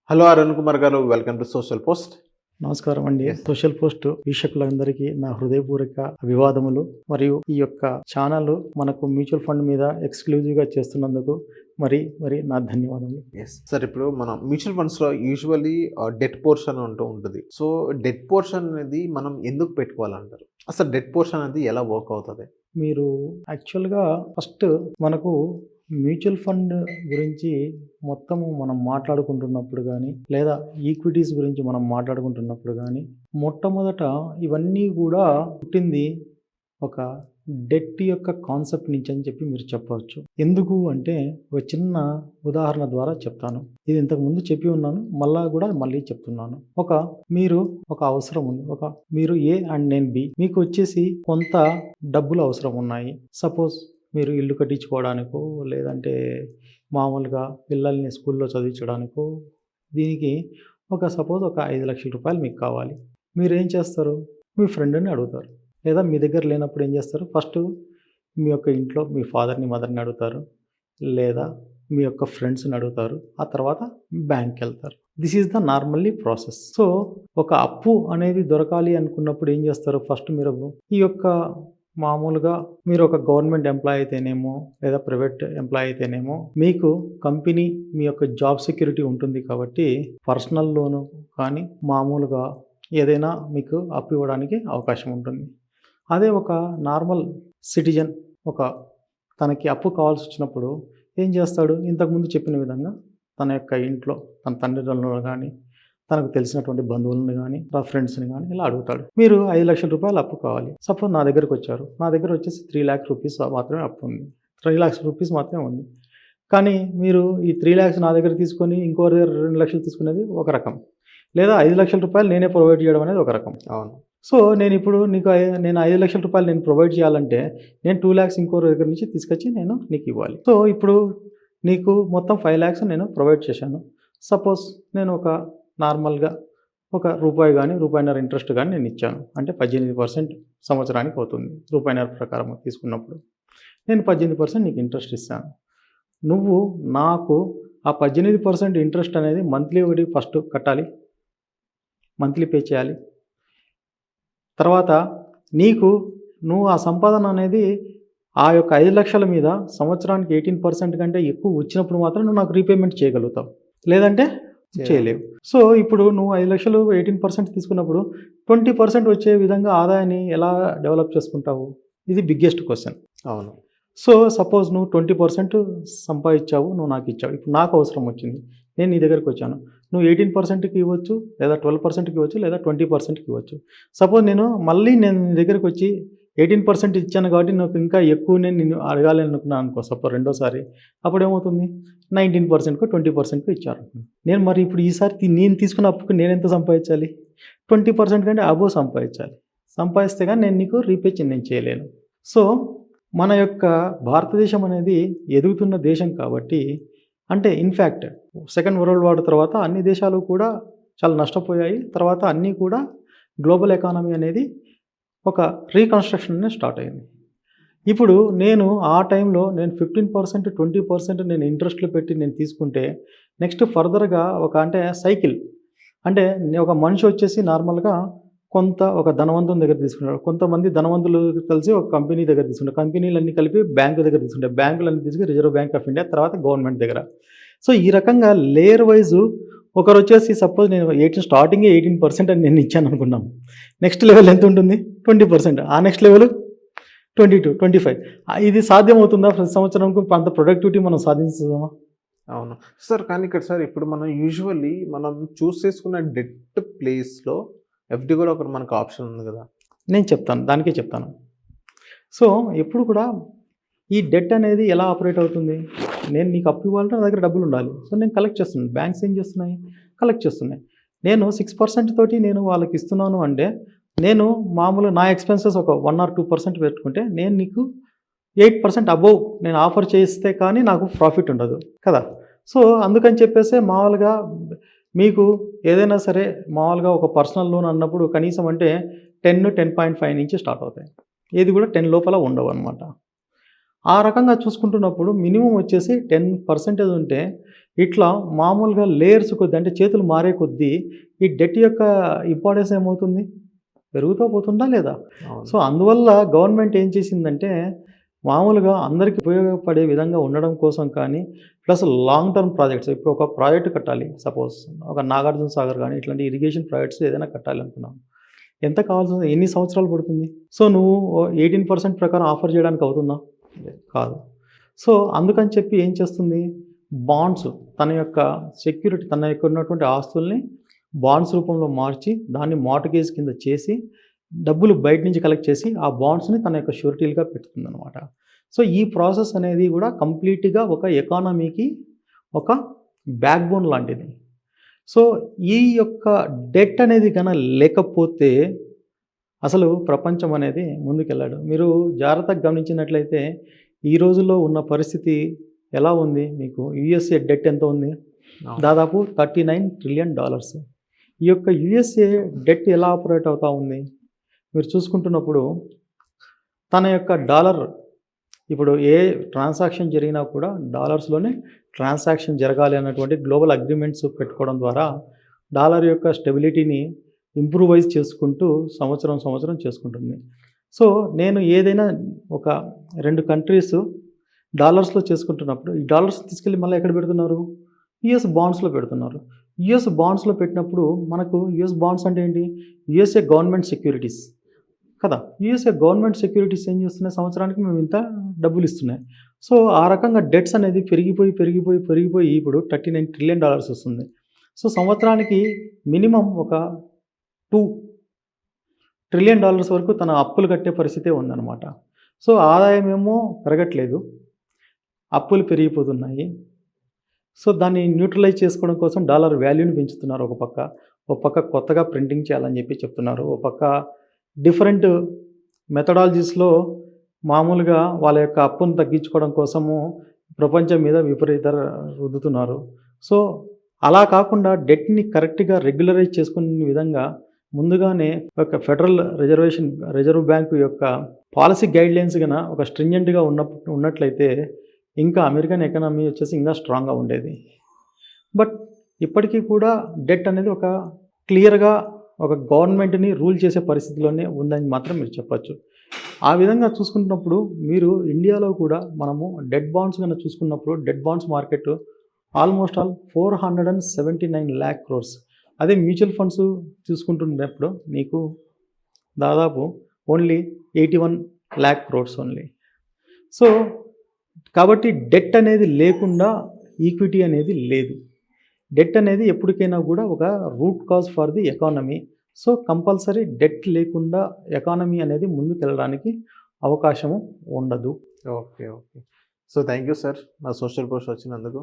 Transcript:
Hello Arun Kumar గారు, welcome to social post. నమస్కారం అండి. సోషల్ పోస్ట్ వీక్షకులందరికీ నా హృదయపూర్వక అభివాదములు. మరియు ఈ యొక్క ఛానల్ మనకు మ్యూచువల్ ఫండ్ మీద ఎక్స్క్లూజివ్గా చేస్తున్నందుకు మరి నా ధన్యవాదములు. సార్, ఇప్పుడు మనం మ్యూచువల్ ఫండ్స్లో యూజువల్లీ డెట్ పోర్షన్ అంటూ ఉంటుంది. సో డెట్ పోర్షన్ అనేది మనం ఎందుకు పెట్టుకోవాలంటారు? అసలు డెట్ పోర్షన్ అనేది ఎలా వర్క్ అవుతుంది? మీరు యాక్చువల్గా ఫస్ట్ మనకు మ్యూచువల్ ఫండ్ గురించి మొత్తము మనం మాట్లాడుకుంటున్నప్పుడు కానీ లేదా ఈక్విటీస్ గురించి మనం మాట్లాడుకుంటున్నప్పుడు కానీ మొట్టమొదట ఇవన్నీ కూడా పుట్టింది ఒక డెట్ యొక్క కాన్సెప్ట్ నుంచి అని చెప్పి మీరు చెప్పవచ్చు. ఎందుకు అంటే ఒక చిన్న ఉదాహరణ ద్వారా చెప్తాను. ఇది ఇంతకుముందు చెప్పి ఉన్నాను, మళ్ళీ చెప్తున్నాను. మీరు ఒక అవసరం ఉంది, మీరు ఏ అండ్ నేను బి, మీకు వచ్చేసి కొంత డబ్బులు అవసరం ఉన్నాయి. సపోజ్ మీరు ఇల్లు కట్టించుకోవడానికో లేదంటే మామూలుగా పిల్లల్ని స్కూల్లో చదివించడానికో దీనికి సపోజ్ ఒక 5 లక్షల రూపాయలు మీకు కావాలి. మీరు ఏం చేస్తారు? మీ ఫ్రెండ్ని అడుగుతారు. లేదా మీ దగ్గర లేనప్పుడు ఏం చేస్తారు? ఫస్ట్ మీ యొక్క ఇంట్లో మీ ఫాదర్ని మదర్ని అడుగుతారు, లేదా మీ యొక్క ఫ్రెండ్స్ని అడుగుతారు. ఆ తర్వాత బ్యాంక్కి వెళ్తారు. This is the normally process. So ఒక అప్పు అనేది దొరకాలి అనుకున్నప్పుడు ఏం చేస్తారు? ఫస్ట్ మీరు ఈ యొక్క మామూలుగా మీరు ఒక గవర్నమెంట్ ఎంప్లాయీ అయితేనేమో లేదా ప్రైవేట్ ఎంప్లాయీ అయితేనేమో మీకు కంపెనీ మీ యొక్క జాబ్ సెక్యూరిటీ ఉంటుంది కాబట్టి పర్సనల్ లోను కానీ మామూలుగా ఏదైనా మీకు అప్పు ఇవ్వడానికి అవకాశం ఉంటుంది. అదే ఒక నార్మల్ సిటిజన్ తనకి అప్పు కావాల్సి వచ్చినప్పుడు ఏం చేస్తాడు? ఇంతకుముందు చెప్పిన విధంగా తన యొక్క ఇంట్లో తన తండ్రిదండ్రులను కానీ తనకు తెలిసినటువంటి బంధువులను కానీ ఫ్రెండ్స్ని కానీ ఇలా అడుగుతాడు. మీరు 5 లక్షల రూపాయలు అప్పు కావాలి. సపోజ్ నా దగ్గరకు వచ్చారు. నా దగ్గర వచ్చేసి 3 లాక్ రూపీస్ మాత్రమే అప్పు ఉంది. 3 లాక్స్ రూపీస్ మాత్రమే ఉంది. కానీ మీరు ఈ 3 లాక్స్ నా దగ్గర తీసుకొని ఇంకో దగ్గర 2 లక్షలు తీసుకునేది ఒక రకం, లేదా 5 లక్షల రూపాయలు నేనే ప్రొవైడ్ చేయడం అనేది ఒక రకం. అవును. సో నేను ఇప్పుడు నేను 5 లక్షల రూపాయలు నేను ప్రొవైడ్ చేయాలంటే నేను 2 లాక్స్ ఇంకో దగ్గర నుంచి తీసుకొచ్చి నేను నీకు ఇవ్వాలి. సో ఇప్పుడు నీకు మొత్తం 5 లాక్స్ నేను ప్రొవైడ్ చేశాను. సపోజ్ నేను నార్మల్గా రూపాయి కానీ రూపాయిన్నర ఇంట్రెస్ట్ కానీ నేను ఇచ్చాను. అంటే 18% సంవత్సరానికి అవుతుంది. రూపాయిన్నర ప్రకారం తీసుకున్నప్పుడు నేను 18% నీకు ఇంట్రెస్ట్ ఇస్తాను. నువ్వు నాకు ఆ 18% ఇంట్రెస్ట్ అనేది మంత్లీ ఒకటి ఫస్ట్ కట్టాలి, మంత్లీ పే చేయాలి. తర్వాత నువ్వు ఆ సంపాదన అనేది ఆ యొక్క 5 లక్షల మీద సంవత్సరానికి 18% కంటే ఎక్కువ వచ్చినప్పుడు మాత్రం నువ్వు నాకు రీపేమెంట్ చేయగలుగుతావు, లేదంటే చేయలేవు. సో ఇప్పుడు నువ్వు 5 లక్షలు 18% తీసుకున్నప్పుడు 20% వచ్చే విధంగా ఆదాయాన్ని ఎలా డెవలప్ చేసుకుంటావు? ఇది బిగ్గెస్ట్ క్వశ్చన్. అవును. సో సపోజ్ నువ్వు 20% సంపాదించావు, నువ్వు నాకు ఇచ్చావు. ఇప్పుడు నాకు అవసరం వచ్చింది, నేను నీ దగ్గరికి వచ్చాను. నువ్వు 18%కి ఇవ్వచ్చు, లేదా 12%కి ఇవ్వచ్చు, లేదా 20%కి ఇవ్వచ్చు. సపోజ్ నేను నీ దగ్గరికి వచ్చి 18% ఇచ్చాను కాబట్టి నాకు ఇంకా ఎక్కువ నేను అడగాలి అనుకున్నాను అనుకో. సపోజ్ రెండోసారి అప్పుడు ఏమవుతుంది? 19%కో 20%కో ఇచ్చారు. నేను మరి ఇప్పుడు ఈసారి నేను తీసుకున్న అప్పుకు నేను ఎంత సంపాదించాలి? 20% కంటే అబోవ్ సంపాదించాలి. సంపాదిస్తే కానీ నేను నీకు రీపే నేను చేయలేను. సో మన యొక్క భారతదేశం అనేది ఎదుగుతున్న దేశం కాబట్టి, అంటే ఇన్ఫ్యాక్ట్ సెకండ్ వరల్డ్ వార్ తర్వాత అన్ని దేశాలు కూడా చాలా నష్టపోయాయి. తర్వాత అన్నీ కూడా గ్లోబల్ ఎకానమీ అనేది ఒక రీకన్స్ట్రక్షన్ అనేది స్టార్ట్ అయింది. ఇప్పుడు నేను ఆ టైంలో నేను 15% 20% నేను ఇంట్రెస్ట్లు పెట్టి నేను తీసుకుంటే నెక్స్ట్ ఫర్దర్గా అంటే సైకిల్ అంటే ఒక మనిషి వచ్చేసి నార్మల్గా ఒక ధనవంతుని దగ్గర తీసుకున్నాడు, కొంతమంది ధనవంతులు కలిసి ఒక కంపెనీ దగ్గర తీసుకుంటారు, కంపెనీలన్నీ కలిపి బ్యాంకు దగ్గర తీసుకుంటారు, బ్యాంకులన్నీ తీసుకుని రిజర్వ్ బ్యాంక్ ఆఫ్ ఇండియా, తర్వాత గవర్నమెంట్ దగ్గర. సో ఈ రకంగా లేయర్ వైజు ఒకరు వచ్చేసి సపోజ్ నేను స్టార్టింగే 18% అని నేను ఇచ్చాను అనుకున్నాం. నెక్స్ట్ లెవెల్ ఎంత ఉంటుంది? 20%. ఆ నెక్స్ట్ లెవెల్ 22, 25. ఇది సాధ్యమవుతుందా? ప్రతి సంవత్సరంకు అంత ప్రొడక్టివిటీ మనం సాధించుదామా? అవును సార్. కానీ ఇక్కడ సార్ ఇప్పుడు మనం చూస్ చేసుకున్న డెట్ ప్లేస్లో ఎఫ్డి కూడా మనకు ఆప్షన్ ఉంది కదా. నేను చెప్తాను, దానికే చెప్తాను. సో ఎప్పుడు కూడా ఈ డెట్ అనేది ఎలా ఆపరేట్ అవుతుంది? నేను నీకు అప్పు ఇవ్వాలంటే నా దగ్గర డబ్బులు ఉండాలి. సో నేను కలెక్ట్ చేస్తున్నాను. బ్యాంక్స్ ఏం చేస్తున్నాయి? కలెక్ట్ చేస్తున్నాయి. నేను 6% తోటి నేను వాళ్ళకి ఇస్తున్నాను అంటే నేను మామూలు నా ఎక్స్పెన్సెస్ 1 or 2% పెట్టుకుంటే నేను నీకు 8% అబోవ్ నేను ఆఫర్ చేస్తే కానీ నాకు ప్రాఫిట్ ఉండదు కదా. సో అందుకని చెప్పేసి మామూలుగా మీకు ఏదైనా సరే మామూలుగా ఒక పర్సనల్ లోన్ అన్నప్పుడు కనీసం అంటే 10, 10.5 నుంచి స్టార్ట్ అవుతాయి. ఏది కూడా 10 లోపల ఉండవు అనమాట. ఆ రకంగా చూసుకుంటున్నప్పుడు మినిమం వచ్చేసి 10% ఉంటే ఇట్లా మామూలుగా లేయర్స్ కొద్దీ అంటే చేతులు మారే కొద్దీ ఈ డెట్ యొక్క ఇంపార్టెన్స్ ఏమవుతుంది? పెరుగుతూ పోతుందా లేదా? అవును. సో అందువల్ల గవర్నమెంట్ ఏం చేసిందంటే మామూలుగా అందరికీ ఉపయోగపడే విధంగా ఉండడం కోసం కానీ ప్లస్ లాంగ్ టర్మ్ ప్రాజెక్ట్స్ ఇప్పుడు ఒక ప్రాజెక్ట్ కట్టాలి సపోజ్ ఒక నాగార్జున సాగర్ కానీ ఇట్లాంటి ఇరిగేషన్ ప్రాజెక్ట్స్ ఏదైనా కట్టాలి అనుకున్నాం ఎంత కావాల్సింది ఎన్ని సంవత్సరాలు పడుతుంది సో నువ్వు 18% ప్రకారం ఆఫర్ చేయడానికి అవుతుందా కాదు సో అందుకని చెప్పి ఏం చేస్తుంది బాండ్స్ తన యొక్క సెక్యూరిటీ తన యొక్క ఉన్నటువంటి ఆస్తుల్ని బాండ్స్ రూపంలో మార్చి దాన్ని మార్టగేజ్ కింద చేసి డబ్బులు బయట నుంచి కలెక్ట్ చేసి ఆ బాండ్స్ని తన యొక్క షూరిటీలుగా పెడుతుంది అనమాట సో ఈ ప్రాసెస్ అనేది కూడా కంప్లీట్గా ఒక ఎకానమీకి ఒక బ్యాక్ బోన్ లాంటిది సో ఈ యొక్క డెట్ అనేది కన్నా లేకపోతే అసలు ప్రపంచం అనేది ముందుకెళ్ళాడు మీరు జాగ్రత్తగా గమనించినట్లయితే ఈ రోజుల్లో ఉన్న పరిస్థితి ఎలా ఉంది మీకు యుఎస్ఏ డెట్ ఎంత ఉంది దాదాపు $39 ట్రిలియన్ ఈ యొక్క యుఎస్ఏ డెట్ ఎలా ఆపరేట్ అవుతూ ఉంది మీరు చూసుకుంటున్నప్పుడు తన యొక్క డాలర్ ఇప్పుడు ఏ ట్రాన్సాక్షన్ జరిగినా కూడా డాలర్స్లోనే ట్రాన్సాక్షన్ జరగాలి అన్నటువంటి గ్లోబల్ అగ్రిమెంట్స్ పెట్టుకోవడం ద్వారా డాలర్ యొక్క స్టెబిలిటీని ఇంప్రూవైజ్ చేసుకుంటూ సంవత్సరం చేసుకుంటుంది సో నేను ఏదైనా ఒక 2 కంట్రీస్ డాలర్స్లో చేసుకుంటున్నప్పుడు ఈ డాలర్స్ తీసుకెళ్ళి మళ్ళీ ఎక్కడ పెడుతున్నారు యుఎస్ బాండ్స్లో పెడుతున్నారు యుఎస్ బాండ్స్లో పెట్టినప్పుడు మనకు యుఎస్ బాండ్స్ అంటే ఏంటి యుఎస్ఏ గవర్నమెంట్ సెక్యూరిటీస్ కదా యుఎస్ఏ గవర్నమెంట్ సెక్యూరిటీస్ ఏం చేస్తున్నాయి సంవత్సరానికి మేము ఇంత డబ్బులు ఇస్తున్నాయి సో ఆ రకంగా డెట్స్ అనేది పెరిగిపోయి ఇప్పుడు $39 ట్రిలియన్ వస్తుంది సో సంవత్సరానికి మినిమం ఒక $2 ట్రిలియన్ వరకు తన అప్పులు కట్టే పరిస్థితే ఉందన్నమాట సో ఆదాయం ఏమో పెరగట్లేదు అప్పులు పెరిగిపోతున్నాయి సో దాన్ని న్యూట్రలైజ్ చేసుకోవడం కోసం డాలర్ వాల్యూని పెంచుతున్నారు ఒక పక్క కొత్తగా ప్రింటింగ్ చేయాలని చెప్పి చెప్తున్నారు ఒక పక్క డిఫరెంట్ మెథడాలజీస్లో మామూలుగా వాళ్ళ యొక్క అప్పును తగ్గించుకోవడం కోసము ప్రపంచం మీద విపరీత రుద్దుతున్నారు సో అలా కాకుండా డెట్ని కరెక్ట్గా రెగ్యులరైజ్ చేసుకునే విధంగా ముందుగానే ఒక ఫెడరల్ రిజర్వ్ బ్యాంకు యొక్క పాలసీ గైడ్లైన్స్ కన్నా ఒక స్ట్రింజెంట్గా ఉన్నట్లయితే ఇంకా అమెరికన్ ఎకానమీ వచ్చేసి ఇంకా స్ట్రాంగ్గా ఉండేది బట్ ఇప్పటికీ కూడా డెట్ అనేది ఒక క్లియర్గా ఒక గవర్నమెంట్ని రూల్ చేసే పరిస్థితిలోనే ఉందని మాత్రం మీరు చెప్పచ్చు ఆ విధంగా చూసుకున్నప్పుడు మీరు ఇండియాలో కూడా మనము డెట్ బాండ్స్ కన్నా చూసుకున్నప్పుడు debt bonds market almost 479 lakh crores అదే మ్యూచువల్ ఫండ్స్ చూసుకుంటున్నప్పుడు నీకు దాదాపు only 81 lakh crores only so కాబట్టి డెట్ అనేది లేకుండా ఈక్విటీ అనేది లేదు డెట్ అనేది ఎప్పటికైనా కూడా ఒక root cause for the economy so compulsory debt లేకుండా ఎకానమీ అనేది ముందుకెళ్ళడానికి అవకాశము ఉండదు okay so thank you sir మా సోషల్ పోస్ట్ వచ్చినందుకు